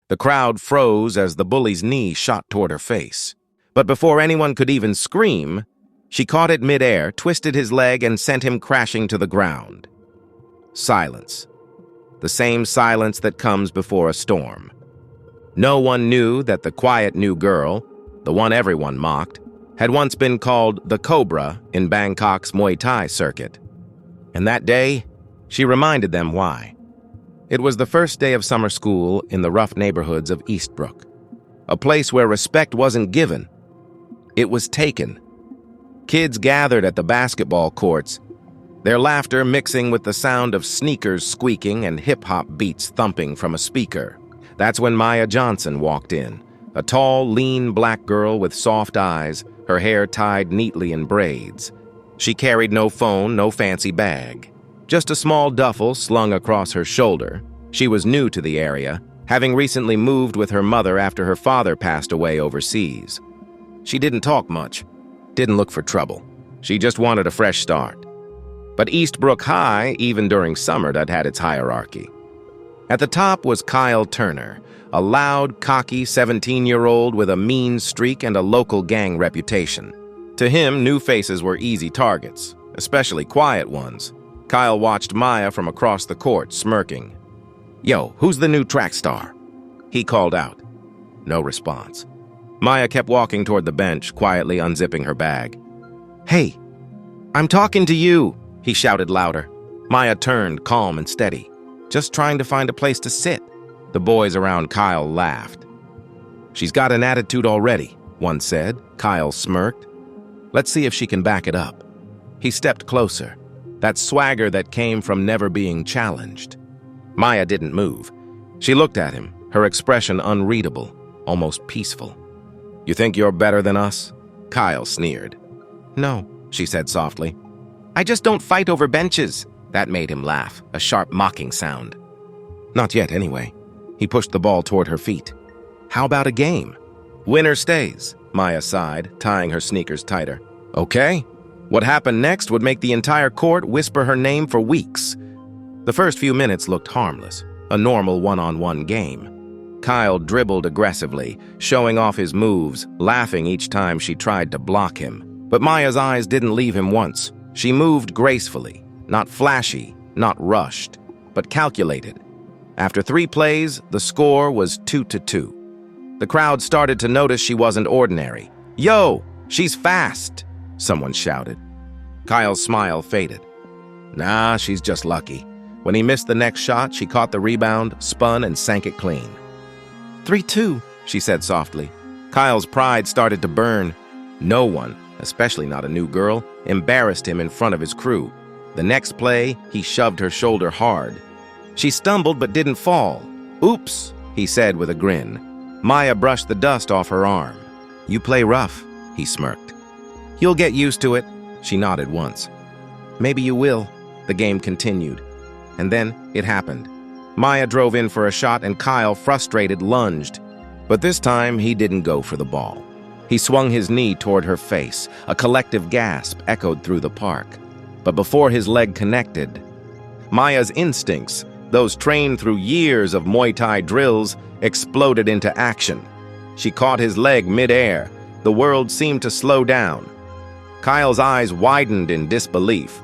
The crowd froze as the bully's knee shot toward her face. But before anyone could even scream, she caught it midair, twisted his leg, and sent him crashing to the ground. Silence. The same silence that comes before a storm. No one knew that the quiet new girl, the one everyone mocked, had once been called the Cobra in Bangkok's Muay Thai circuit. And that day, she reminded them why. It was the first day of summer school in the rough neighborhoods of Eastbrook, a place where respect wasn't given. It was taken. Kids gathered at the basketball courts, their laughter mixing with the sound of sneakers squeaking and hip-hop beats thumping from a speaker. That's when Maya Johnson walked in, a tall, lean black girl with soft eyes, her hair tied neatly in braids. She carried no phone, no fancy bag. Just a small duffel slung across her shoulder. She was new to the area, having recently moved with her mother after her father passed away overseas. She didn't talk much, didn't look for trouble. She just wanted a fresh start. But Eastbrook High, even during summer, that had its hierarchy. At the top was Kyle Turner, a loud, cocky 17-year-old with a mean streak and a local gang reputation. To him, new faces were easy targets, especially quiet ones. Kyle watched Maya from across the court, smirking. "Yo, who's the new track star?" he called out. No response. Maya kept walking toward the bench, quietly unzipping her bag. "Hey, I'm talking to you," he shouted louder. Maya turned, calm and steady, just trying to find a place to sit. The boys around Kyle laughed. "She's got an attitude already," one said. Kyle smirked. "Let's see if she can back it up." He stepped closer, that swagger that came from never being challenged. Maya didn't move. She looked at him, her expression unreadable, almost peaceful. "You think you're better than us?" Kyle sneered. "No," she said softly. "I just don't fight over benches." That made him laugh, a sharp mocking sound. "Not yet, anyway." He pushed the ball toward her feet. "How about a game?" "Winner stays," Maya sighed, tying her sneakers tighter. "Okay." What happened next would make the entire court whisper her name for weeks. The first few minutes looked harmless, a normal one-on-one game. Kyle dribbled aggressively, showing off his moves, laughing each time she tried to block him. But Maya's eyes didn't leave him once. She moved gracefully, not flashy, not rushed, but calculated. After 3 plays, the score was 2-2. The crowd started to notice she wasn't ordinary. "Yo, she's fast!" someone shouted. Kyle's smile faded. "Nah, she's just lucky." When he missed the next shot, she caught the rebound, spun, and sank it clean. 3-2, she said softly. Kyle's pride started to burn. No one, especially not a new girl, embarrassed him in front of his crew. The next play, he shoved her shoulder hard. She stumbled but didn't fall. "Oops," he said with a grin. Maya brushed the dust off her arm. "You play rough," he smirked. "You'll get used to it," she nodded once. "Maybe you will." The game continued. And then it happened. Maya drove in for a shot and Kyle, frustrated, lunged. But this time, he didn't go for the ball. He swung his knee toward her face. A collective gasp echoed through the park. But before his leg connected, Maya's instincts, those trained through years of Muay Thai drills, exploded into action. She caught his leg midair. The world seemed to slow down. Kyle's eyes widened in disbelief.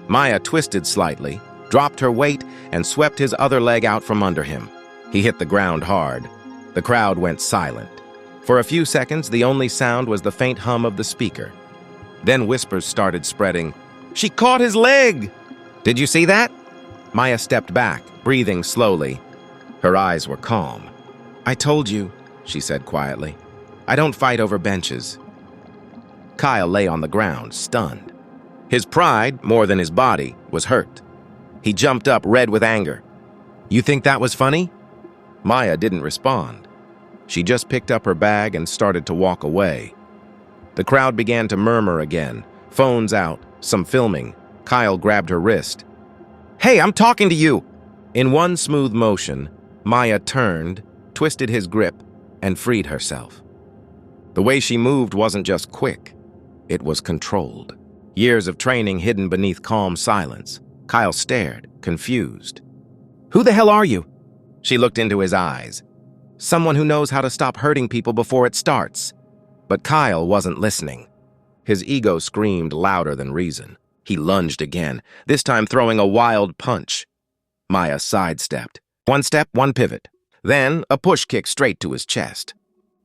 Maya twisted slightly, dropped her weight, and swept his other leg out from under him. He hit the ground hard. The crowd went silent. For a few seconds, the only sound was the faint hum of the speaker. Then whispers started spreading. "She caught his leg! Did you see that?" Maya stepped back, breathing slowly. Her eyes were calm. "I told you," she said quietly. "I don't fight over benches." Kyle lay on the ground, stunned. His pride, more than his body, was hurt. He jumped up, red with anger. "You think that was funny?" Maya didn't respond. She just picked up her bag and started to walk away. The crowd began to murmur again, phones out, some filming. Kyle grabbed her wrist. "Hey, I'm talking to you!" In one smooth motion, Maya turned, twisted his grip, and freed herself. The way she moved wasn't just quick. It was controlled. Years of training hidden beneath calm silence. Kyle stared, confused. "Who the hell are you?" She looked into his eyes. Someone who knows how to stop hurting people before it starts. But Kyle wasn't listening. His ego screamed louder than reason. He lunged again, this time throwing a wild punch. Maya sidestepped. One step, one pivot. Then a push kick straight to his chest.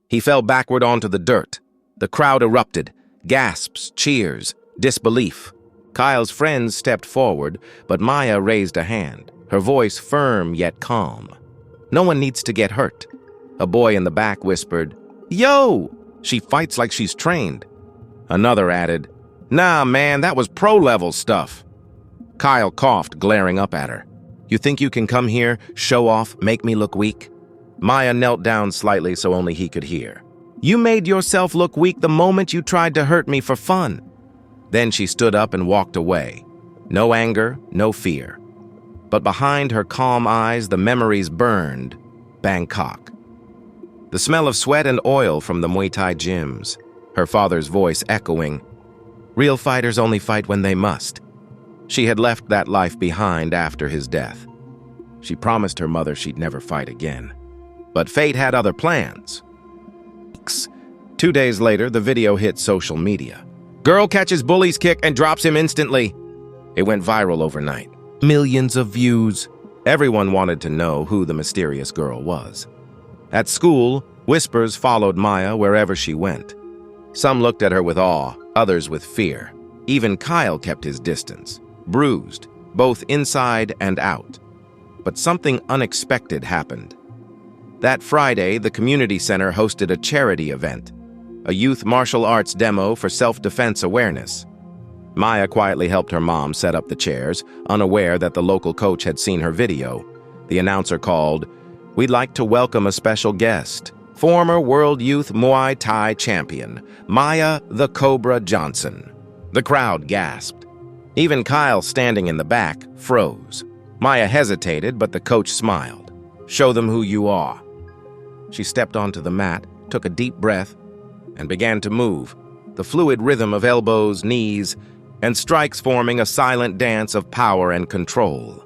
He fell backward onto the dirt. The crowd erupted. Gasps, cheers, disbelief. Kyle's friends stepped forward, but Maya raised a hand, her voice firm yet calm. No one needs to get hurt. A boy in the back whispered, "Yo! She fights like she's trained." Another added, "Nah, man, that was pro-level stuff." Kyle coughed, glaring up at her. "You think you can come here, show off, make me look weak?" Maya knelt down slightly so only he could hear. "You made yourself look weak the moment you tried to hurt me for fun." Then she stood up and walked away. No anger, no fear. But behind her calm eyes, the memories burned. Bangkok. The smell of sweat and oil from the Muay Thai gyms. Her father's voice echoing, "Real fighters only fight when they must." She had left that life behind after his death. She promised her mother she'd never fight again. But fate had other plans. 2 days later, the video hit social media. Girl catches bully's kick and drops him instantly. It went viral overnight. Millions of views. Everyone wanted to know who the mysterious girl was. At school, whispers followed Maya wherever she went. Some looked at her with awe, others with fear. Even Kyle kept his distance, bruised, both inside and out. But something unexpected happened. That Friday, the community center hosted a charity event, a youth martial arts demo for self-defense awareness. Maya quietly helped her mom set up the chairs, unaware that the local coach had seen her video. The announcer called, "We'd like to welcome a special guest, former World Youth Muay Thai champion, Maya the Cobra Johnson." The crowd gasped. Even Kyle, standing in the back, froze. Maya hesitated, but the coach smiled. "Show them who you are." She stepped onto the mat, took a deep breath, and began to move, the fluid rhythm of elbows, knees, and strikes forming a silent dance of power and control.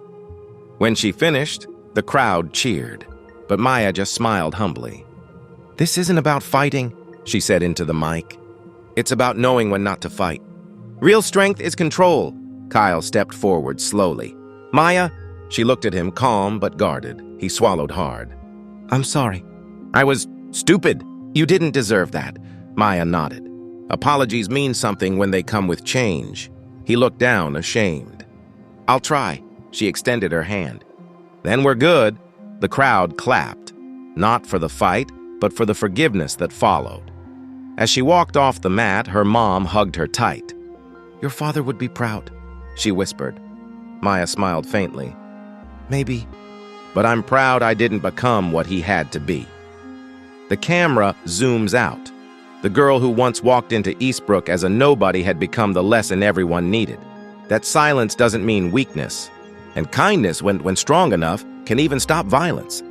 When she finished, the crowd cheered, but Maya just smiled humbly. "This isn't about fighting," she said into the mic. "It's about knowing when not to fight. Real strength is control." Kyle stepped forward slowly. "Maya," she looked at him, calm but guarded. He swallowed hard. "I'm sorry. I was stupid. You didn't deserve that." Maya nodded. Apologies mean something when they come with change. He looked down, ashamed. "I'll try." She extended her hand. "Then we're good." The crowd clapped, not for the fight, but for the forgiveness that followed. As she walked off the mat, her mom hugged her tight. "Your father would be proud," she whispered. Maya smiled faintly. "Maybe, but I'm proud I didn't become what he had to be." The camera zooms out. The girl who once walked into Eastbrook as a nobody had become the lesson everyone needed. That silence doesn't mean weakness. And kindness, when strong enough, can even stop violence.